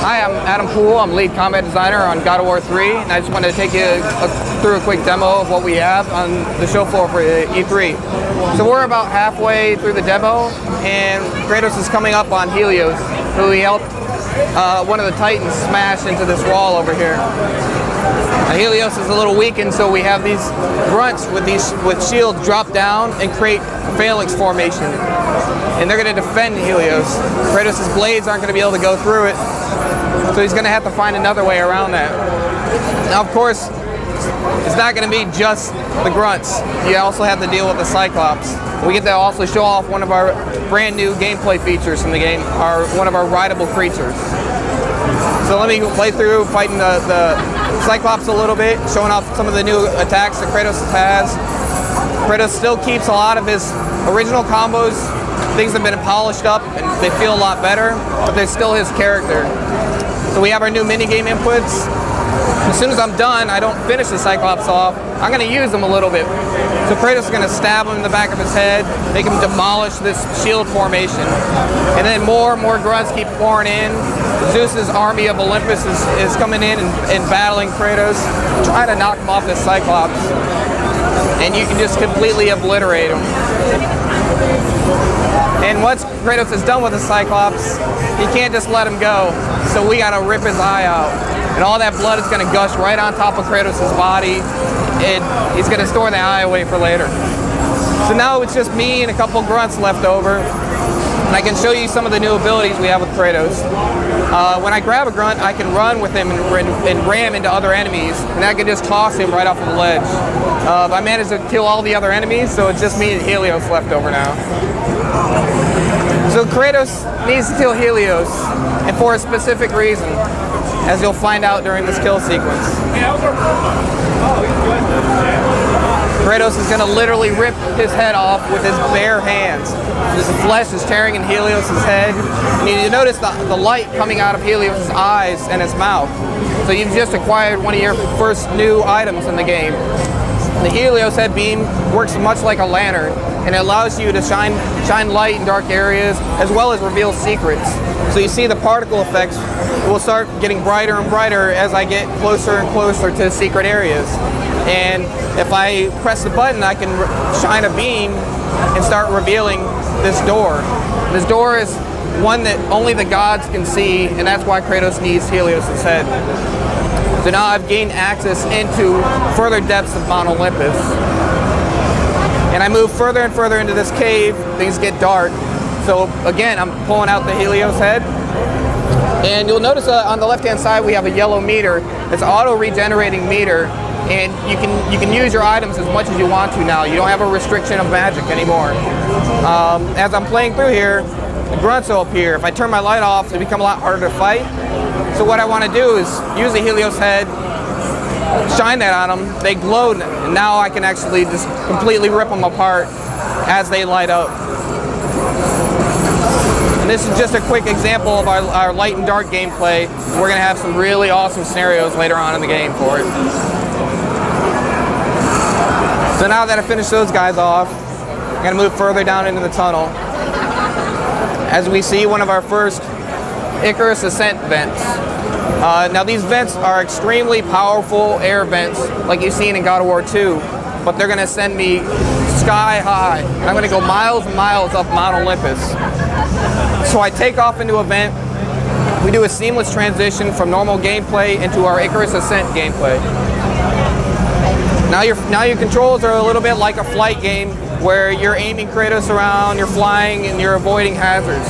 Hi, I'm Adam Puhl. I'm lead combat designer on GoW III, and I just wanted to take you through a quick demo of what we have on the show floor for E3. So we're about halfway through the demo, and Kratos is coming up on Helios, who he helped one of the Titans smash into this wall over here. Helios is a little weakened, so we have these grunts with shields drop down and create a phalanx formation. And they're going to defend Helios. Kratos' blades aren't going to be able to go through it, so he's going to have to find another way around that. Now, of course, it's not going to be just the grunts. You also have to deal with the Cyclops. We get to also show off one of our brand new gameplay features from the game, one of our rideable creatures. So let me play through fighting the Cyclops a little bit, showing off some of the new attacks that Kratos has. Kratos still keeps a lot of his original combos. Things have been polished up and they feel a lot better, but they're still his character. So we have our new minigame inputs. As soon as I'm done, I don't finish the Cyclops off. I'm going to use them a little bit. So Kratos is going to stab him in the back of his head, make him demolish this shield formation. And then more grunts keep pouring in. Zeus's army of Olympus is coming in and battling Kratos, trying to knock him off this Cyclops. And you can just completely obliterate him. And once Kratos is done with the Cyclops, he can't just let him go. So we gotta rip his eye out. And all that blood is gonna gush right on top of Kratos' body, and he's gonna store the eye away for later. So now it's just me and a couple grunts left over. And I can show you some of the new abilities we have with Kratos. When I grab a grunt, I can run with him and ram into other enemies, and I can just toss him right off of the ledge. I managed to kill all the other enemies, so it's just me and Helios left over now. So Kratos needs to kill Helios, and for a specific reason, as you'll find out during this kill sequence. Kratos is going to literally rip his head off with his bare hands. His flesh is tearing in Helios' head. And you notice the light coming out of Helios' eyes and his mouth. So you've just acquired one of your first new items in the game. The Helios head beam works much like a lantern, and it allows you to shine light in dark areas as well as reveal secrets. So you see the particle effects will start getting brighter and brighter as I get closer and closer to secret areas. And if I press the button, I can shine a beam and start revealing this door. This door is one that only the gods can see, and that's why Kratos needs Helios' head. So now I've gained access into further depths of Mount Olympus. And I move further and further into this cave, things get dark. So again, I'm pulling out the Helios head. And you'll notice on the left-hand side we have a yellow meter. It's an auto-regenerating meter. And you can use your items as much as you want to now. You don't have a restriction of magic anymore. As I'm playing through here, the grunts will appear. If I turn my light off, they become a lot harder to fight. So what I want to do is use the Helios head, shine that on them, they glow, and now I can actually just completely rip them apart as they light up. And this is just a quick example of our light and dark gameplay. We're going to have some really awesome scenarios later on in the game for it. So now that I finished those guys off, I'm going to move further down into the tunnel. As we see one of our first Icarus ascent vents. Now these vents are extremely powerful air vents like you've seen in GoW II, but they're going to send me sky high. And I'm going to go miles and miles up Mount Olympus. So I take off into a vent. We do a seamless transition from normal gameplay into our Icarus ascent gameplay. Now your controls are a little bit like a flight game where you're aiming Kratos around, you're flying, and you're avoiding hazards.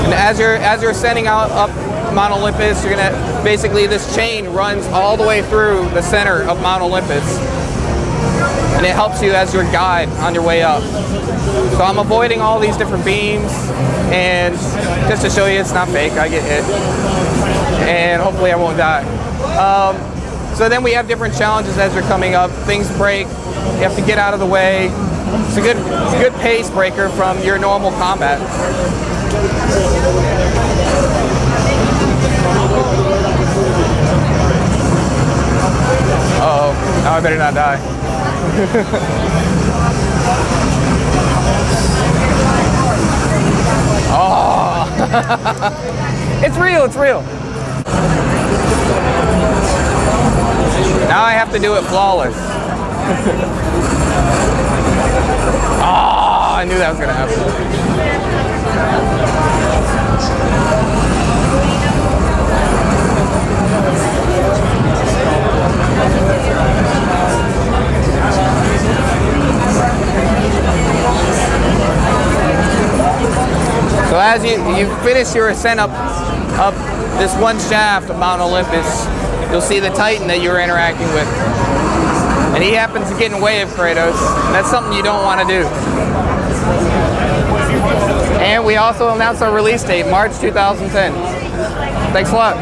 And as you're ascending out up Mount Olympus, you're gonna basically this chain runs all the way through the center of Mount Olympus, and it helps you as your guide on your way up. So I'm avoiding all these different beams, and just to show you it's not fake, I get hit, and hopefully I won't die. So then we have different challenges as you're coming up. Things break, you have to get out of the way. It's a good pace breaker from your normal combat. Uh-oh, now I better not die. Oh! It's real, it's real. Now I have to do it flawless. Oh, I knew that was gonna happen. So as you finish your ascent up this one shaft of Mount Olympus, you'll see the Titan that you were interacting with. And he happens to get in the way of Kratos. And that's something you don't want to do. And we also announced our release date, March 2010. Thanks a lot.